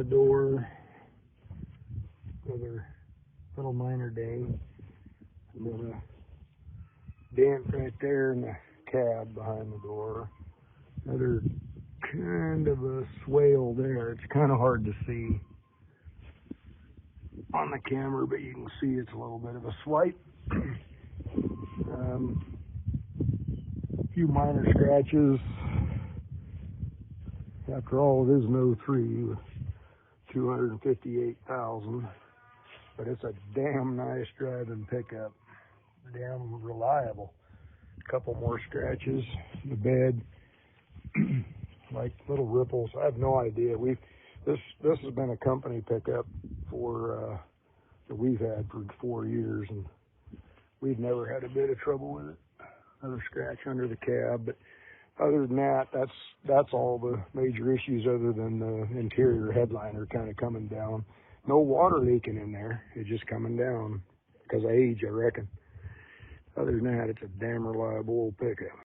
the door. Another little minor ding. And then a dent right there in the cab behind the door. Another kind of a swale there. It's kind of hard to see on the camera, but you can see it's a little bit of a swipe. A few minor scratches. After all, it is an 03 with 258,000, but it's a damn nice driving pickup. Damn reliable. A couple more scratches in the bed, like little ripples. I have no idea. This has been a company pickup for that we've had for 4 years, and we've never had a bit of trouble with it. Another scratch under the cab, but other than that, that's all the major issues, other than the interior headliner kind of coming down. No water leaking in there. It's just coming down because of age, I reckon. Other than that, it's a damn reliable old pickup.